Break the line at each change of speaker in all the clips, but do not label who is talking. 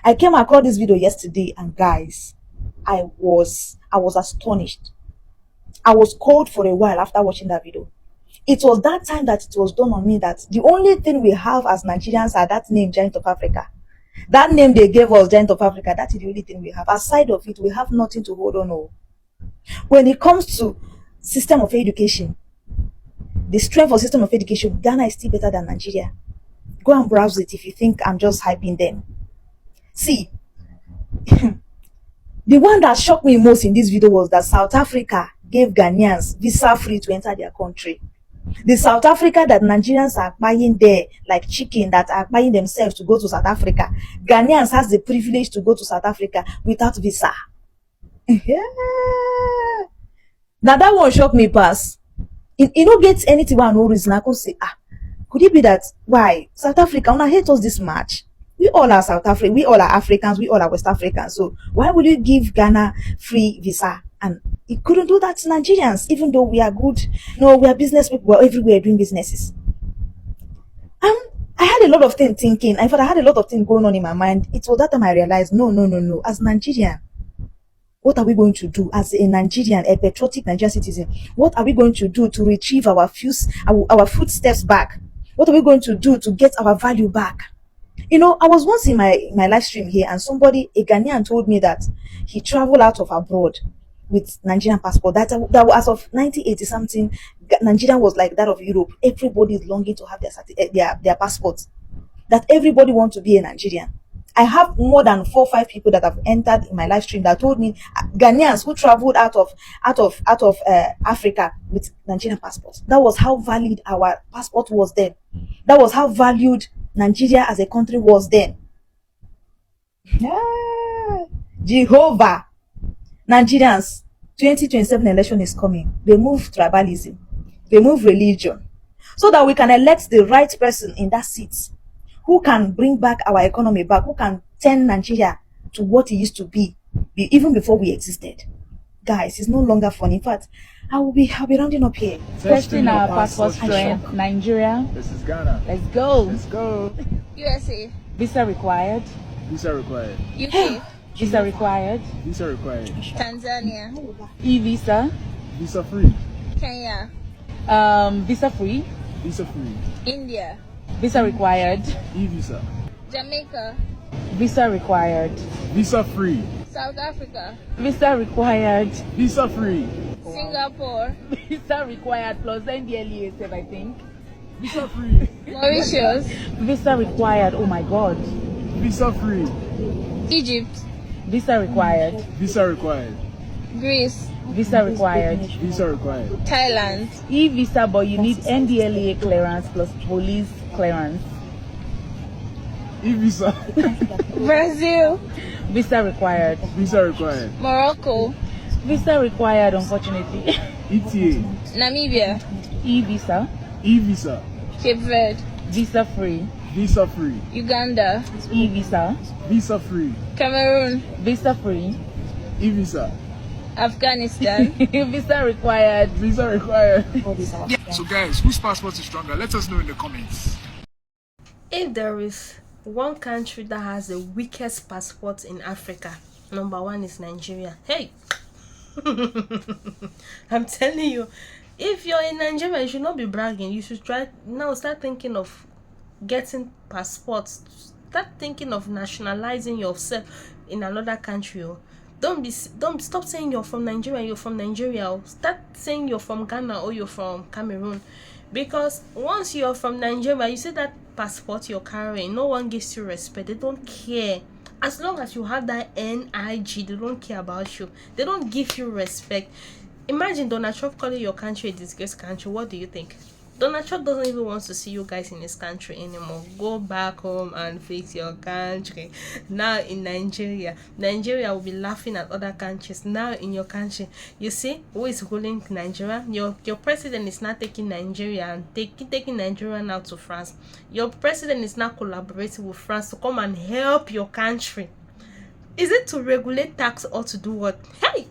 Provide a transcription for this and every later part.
I came across this video yesterday, and guys, I was astonished. I was cold for a while after watching that video. It was that time that it was done on me that the only thing we have as Nigerians are that name, Giant of Africa. That name they gave us, Giant of Africa, that is the only thing we have. Aside of it, we have nothing to hold on to. When it comes to system of education, the strength of system of education, Ghana is still better than Nigeria. Go and browse it if you think I'm just hyping them. See, the one that shocked me most in this video was that South Africa gave Ghanaians visa free to enter their country. The South Africa that Nigerians are buying there, like chicken, that are buying themselves to go to South Africa, Ghanaians has the privilege to go to South Africa without visa. Yeah. Now that one shocked me pass. It no get anything one no reason. I could say, could it be that why South Africa wanna hate us this much? We all are South African, we all are Africans, we all are West Africans. So why would you give Ghana free visa? And you couldn't do that to Nigerians, even though we are good. No, we are business people, we're everywhere doing businesses. I had a lot of things thinking. I thought I had a lot of things going on in my mind. It was that time I realized, no. As Nigerian, what are we going to do as a Nigerian, a patriotic Nigerian citizen? What are we going to do to retrieve our footsteps back? What are we going to do to get our value back? You know, I was once in my live stream here, and somebody, a Ghanaian, told me that he traveled out of abroad with Nigerian passport. That as of 1980 something, Nigeria was like that of Europe. Everybody is longing to have their passports. That everybody wants to be a Nigerian. I have more than 4 or 5 people that have entered in my live stream that told me Ghanaians who traveled out of Africa with Nigerian passports. That was how valid our passport was then. That was how valued Nigeria as a country was then. Jehovah. Nigerians, 2027 election is coming. They move tribalism. They move religion. So that we can elect the right person in that seat, who can bring back our economy back, who can turn Nigeria to what it used to be even before we existed. Guys, it's no longer fun. In fact, I'll be rounding up here.
Testing our passport strength. Nigeria.
This is Ghana.
Let's go.
Let's go.
USA.
Visa required.
Visa required.
UK.
Visa required.
Visa required.
Tanzania.
E-visa.
Visa free.
Kenya.
Visa free.
Visa free.
India.
Visa required.
E-visa.
Jamaica.
Visa required.
Visa free.
South Africa.
Visa required.
Visa free.
Singapore.
Visa required plus NDLEA said, I think.
Visa free.
Mauritius.
Visa required. Oh my God.
Visa free.
Egypt.
Visa required.
Visa required.
Greece.
Visa required.
Visa required.
Thailand.
E-visa, but you need NDLEA clearance plus police clearance.
E-visa.
Brazil.
Visa required.
Visa required.
Morocco.
Visa required, unfortunately.
ETA.
Namibia.
E-visa.
E-visa.
Cape Verde.
Visa free.
Visa free.
Uganda.
E-visa.
Visa free.
Cameroon.
Visa free.
E-visa.
Afghanistan.
Visa required.
Visa required. So guys, whose passport is stronger? Let us know in the comments.
If there is one country that has the weakest passport in Africa, number 1 is Nigeria. Hey! I'm telling you, if you're in Nigeria, you should not be bragging. You should start thinking of getting passports. Start thinking of nationalizing yourself in another country. Don't stop saying you're from Nigeria. You're from Nigeria. Start saying you're from Ghana or you're from Cameroon, because once you're from Nigeria, you see that passport you're carrying, no one gives you respect. They don't care. As long as you have that NIG, they don't care about you. They don't give you respect. Imagine Donald Trump calling your country a disgraced country. What do you think? Donald Trump doesn't even want to see you guys in his country anymore. Go back home and fix your country. Now in Nigeria will be laughing at other countries. Now in your country, you see who is ruling Nigeria? Your president is not taking Nigeria and taking Nigeria now to France. Your president is now collaborating with France to come and help your country. Is it to regulate tax or to do what? Hey!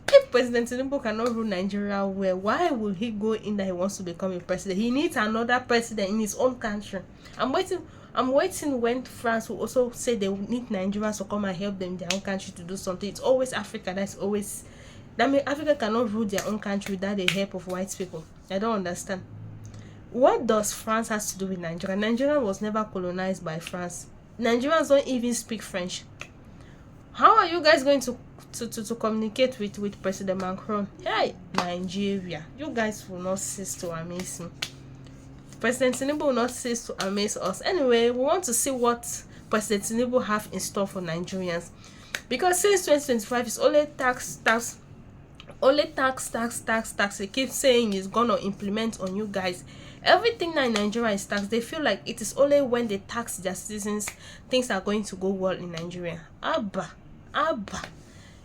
If President Tinubu cannot rule Nigeria well, why will he go in that he wants to become a president? He needs another president in his own country. I'm waiting I'm waiting when France will also say they need Nigerians to come and help them in their own country to do something. It's always Africa that's always, that means Africa cannot rule their own country without the help of white people. I don't understand. What does France has to do with Nigeria? Nigeria was never colonized by France. Nigerians don't even speak French. How are you guys going to communicate with President Macron? Hey, Nigeria, you guys will not cease to amaze me. President Tinubu will not cease to amaze us. Anyway, we want to see what President Tinubu have in store for Nigerians, because since 2025 it's only tax. Only tax. He keeps saying he's gonna implement on you guys. Everything that in Nigeria is tax. They feel like it is only when they tax their citizens things are going to go well in Nigeria. Abba.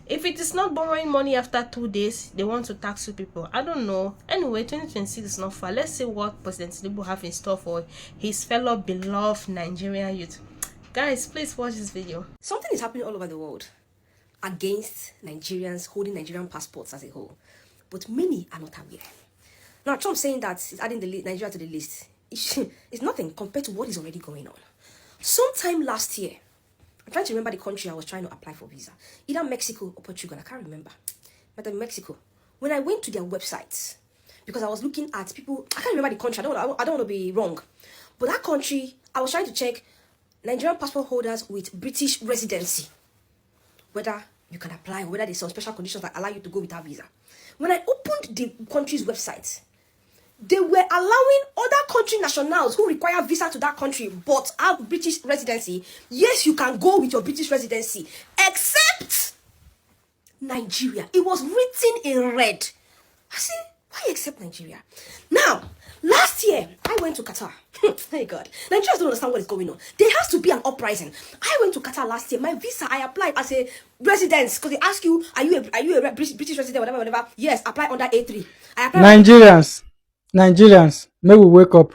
If it is not borrowing money after 2 days, they want to tax you people. I don't know. Anyway, 2026 is not far. Let's see what President Tinubu have in store for his fellow beloved Nigerian youth. Guys, please watch this video.
Something is happening all over the world against Nigerians holding Nigerian passports as a whole, but many are not aware. Now, Trump saying that he's adding Nigeria to the list is nothing compared to what is already going on. Sometime last year, I'm trying to remember the country I was trying to apply for visa, either Mexico or Portugal. I can't remember, but in Mexico, when I went to their websites, because I was looking at people, I can't remember the country. I don't want to be wrong, but that country, I was trying to check Nigerian passport holders with British residency, whether you can apply, or whether there's some special conditions that allow you to go without visa. When I opened the country's website, they were allowing other country nationals who require visa to that country but have British residency. Yes, you can go with your British residency, except Nigeria. It was written in red. I said, why except Nigeria? Now, last year, I went to Qatar. Hey God, Nigerians don't understand what is going on. There has to be an uprising. I went to Qatar last year. My visa, I applied as a resident, because they ask you, are you a British resident, whatever. Yes, apply under A3. I applied.
Nigerians, may we wake up.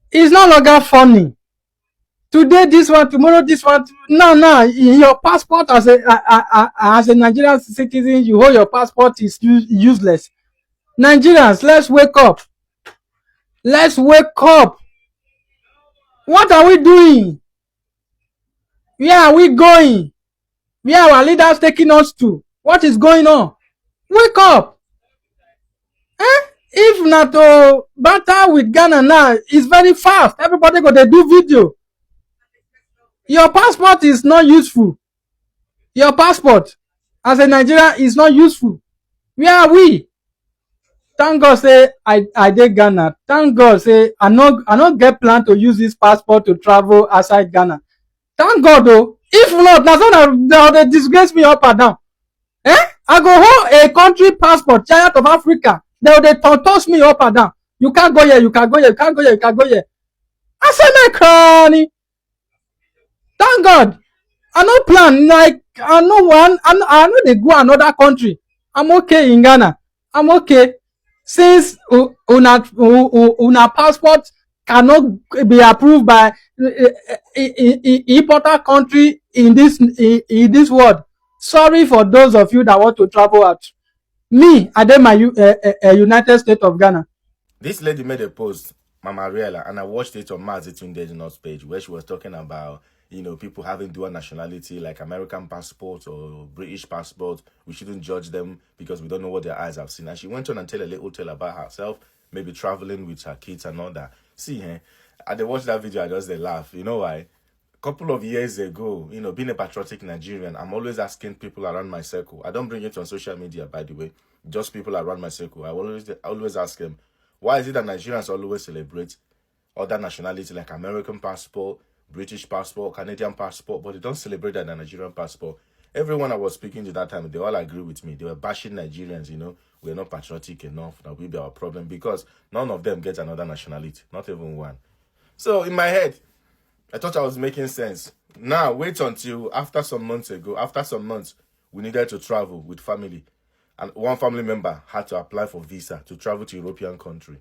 It's no longer funny. Today this one, tomorrow this one. No. Your passport as a Nigerian citizen, you hold your passport is useless. Nigerians, let's wake up. Let's wake up. What are we doing? Where are we going? Where are our leaders taking us to? What is going on? Wake up. If not to battle with Ghana now, it's very fast. Everybody go to do video. Your passport is not useful. Your passport as a Nigerian is not useful. Where are we? Thank God say I did Ghana. Thank God say I not get plan to use this passport to travel outside Ghana. Thank God though. If not, that's not they disgrace me up and down. I go hold a country passport, giant of Africa. They toss me up and down. You can't go here, you can't go here, you can't go here, you can't go here. I say my cranny. Thank God. I no plan, like I know they go another country. I'm okay in Ghana. I'm okay. Since una passport cannot be approved by important country in this world. Sorry for those of you that want to travel out. Me, I did my United States of Ghana.
This lady made a post, Mama Ariella, and I watched it on Mazi Tunde's North page, where she was talking about, people having dual nationality, like American passport or British passport. We shouldn't judge them because we don't know what their eyes have seen. And she went on and tell a little tale about herself, maybe traveling with her kids and all that. See, I watched that video, I just laugh. You know why? Couple of years ago, being a patriotic Nigerian, I'm always asking people around my circle. I don't bring it on social media, by the way. Just people around my circle. I always ask them, why is it that Nigerians always celebrate other nationalities like American passport, British passport, Canadian passport, but they don't celebrate that Nigerian passport? Everyone I was speaking to that time, they all agree with me. They were bashing Nigerians, we're not patriotic enough. That will be our problem because none of them get another nationality, not even one. So in my head, I thought I was making sense. Now, wait until after some months, we needed to travel with family. And one family member had to apply for visa to travel to European country.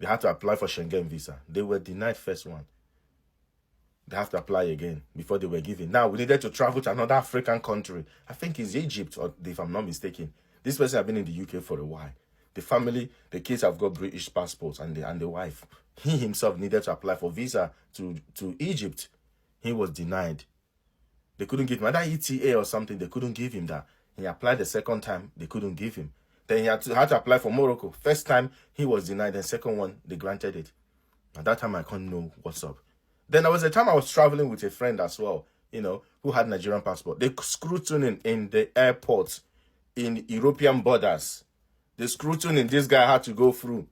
They had to apply for Schengen visa. They were denied first one. They have to apply again before they were given. Now, we needed to travel to another African country. I think it's Egypt, or if I'm not mistaken. This person had been in the UK for a while. The family, the kids have got British passports, and the wife. He himself needed to apply for visa to Egypt. He was denied. They couldn't give him either ETA or something. They couldn't give him that. He applied the second time. They couldn't give him. Then he had to apply for Morocco. First time, he was denied. Then second one, they granted it. At that time, I couldn't know what's up. Then there was a time I was traveling with a friend as well, who had Nigerian passport. They scrutinizing in the airport, in European borders. The scrutiny this guy had to go through.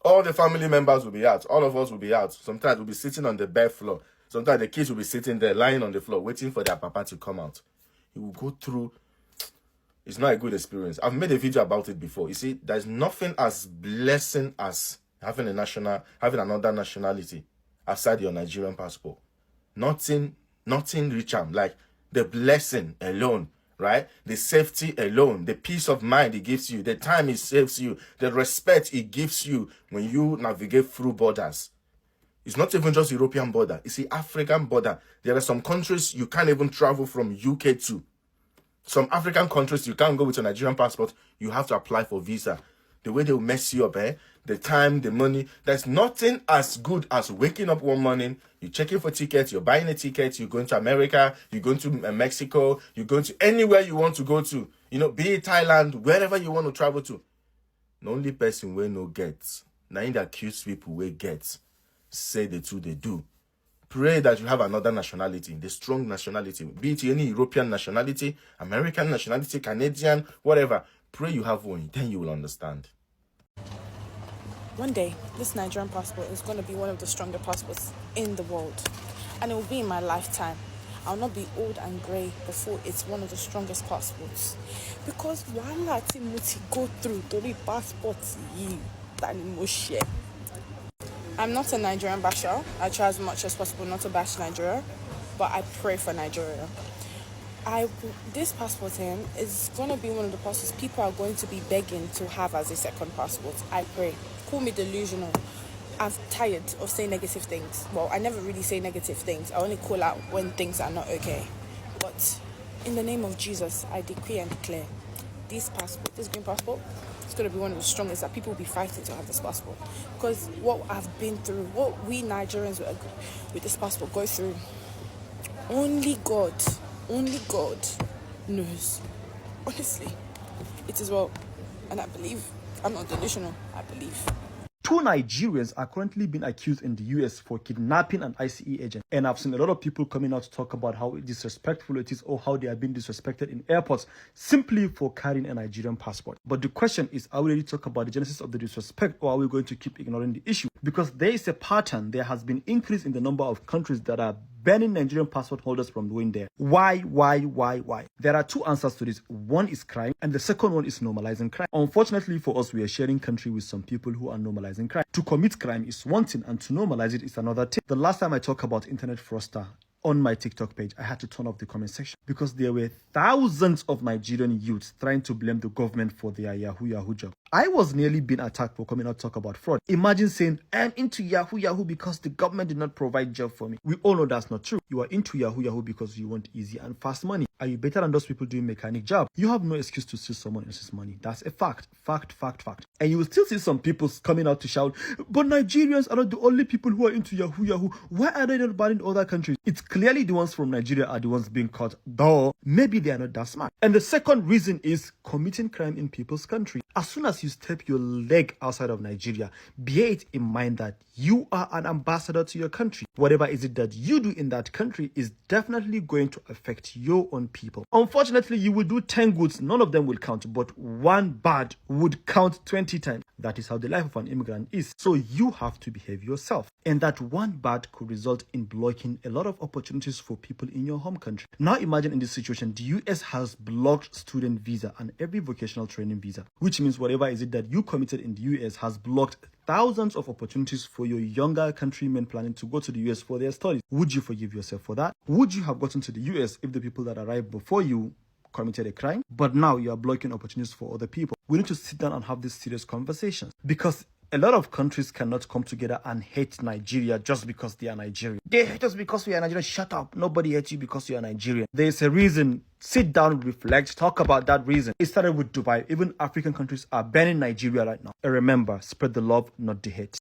All the family members will be out. All of us will be out. Sometimes we'll be sitting on the bare floor. Sometimes the kids will be sitting there, lying on the floor, waiting for their papa to come out. He will go through. It's not a good experience. I've made a video about it before. You see, there's nothing as blessing as having another nationality aside your Nigerian passport. Nothing reach am like the blessing alone, right? The safety alone, the peace of mind it gives you, the time it saves you, the respect it gives you when you navigate through borders. It's not even just European border. It's the African border. There are some countries you can't even travel from UK to. Some African countries you can't go with a Nigerian passport. You have to apply for visa. The way they'll mess you up, the time, the money. There's nothing as good as waking up one morning, you're checking for tickets, you're buying a ticket, you're going to America, you're going to Mexico, you're going to anywhere you want to go to. Be it Thailand, wherever you want to travel to. The only person we no gets, now in the accused people we get, say the two they do. Pray that you have another nationality, the strong nationality, be it any European nationality, American nationality, Canadian, whatever. Pray you have one, then you will understand.
One day, this Nigerian passport is going to be one of the stronger passports in the world. And it will be in my lifetime. I'll not be old and grey before it's one of the strongest passports. Because while I go through the passports, I'm not a Nigerian basher. I try as much as possible not to bash Nigeria, but I pray for Nigeria. This passport is going to be one of the passports people are going to be begging to have as a second passport. I pray. Call me delusional. I'm tired of saying negative things. Well, I never really say negative things. I only call out when things are not okay. But in the name of Jesus, I decree and declare this green passport, it's going to be one of the strongest that people will be fighting to have this passport. Because what I've been through, what we Nigerians with this passport go through, only God knows. Honestly, it is well. And I believe, I'm not delusional, I believe.
2 Nigerians are currently being accused in the US for kidnapping an ICE agent. And I've seen a lot of people coming out to talk about how disrespectful it is or how they are being disrespected in airports simply for carrying a Nigerian passport. But the question is, are we ready to talk about the genesis of the disrespect, or are we going to keep ignoring the issue? Because there is a pattern. There has been increase in the number of countries that are banning Nigerian passport holders from going there. Why? There are 2 answers to this. One is crime, and the second one is normalizing crime. Unfortunately for us, we are sharing country with some people who are normalizing crime. To commit crime is one thing, and to normalize it is another thing. The last time I talked about internet fraudster on my TikTok page, I had to turn off the comment section because there were thousands of Nigerian youths trying to blame the government for their Yahoo job. I was nearly being attacked for coming out to talk about fraud. Imagine saying, I'm into Yahoo because the government did not provide job for me. We all know that's not true. You are into Yahoo because you want easy and fast money. Are you better than those people doing mechanic job? You have no excuse to steal someone else's money. That's a fact. Fact. And you will still see some people coming out to shout, but Nigerians are not the only people who are into Yahoo. Why are they not banned in other countries? It's clearly the ones from Nigeria are the ones being caught, though maybe they are not that smart. And the second reason is committing crime in people's country. As soon as you step your leg outside of Nigeria, bear it in mind that you are an ambassador to your country. Whatever is it that you do in that country is definitely going to affect your own people. Unfortunately, you will do 10 goods, none of them will count, but 1 bad would count 20 times. That is how the life of an immigrant is. So you have to behave yourself. And that 1 bad could result in blocking a lot of opportunities for people in your home country. Now imagine in this situation, the US has blocked student visa and every vocational training visa, which means whatever is it that you committed in the US has blocked thousands of opportunities for your younger countrymen planning to go to the US for their studies. Would you forgive yourself for that? Would you have gotten to the US if the people that arrived before you committed a crime? But now you are blocking opportunities for other people. We need to sit down and have these serious conversations, because A lot of countries cannot come together and hate Nigeria just because they are Nigerian. They hate us because we are Nigerian. Shut up. Nobody hates you because you are Nigerian. There's a reason. Sit down, reflect, talk about that reason. It started with Dubai. Even African countries are banning Nigeria right now. And remember, spread the love, not the hate.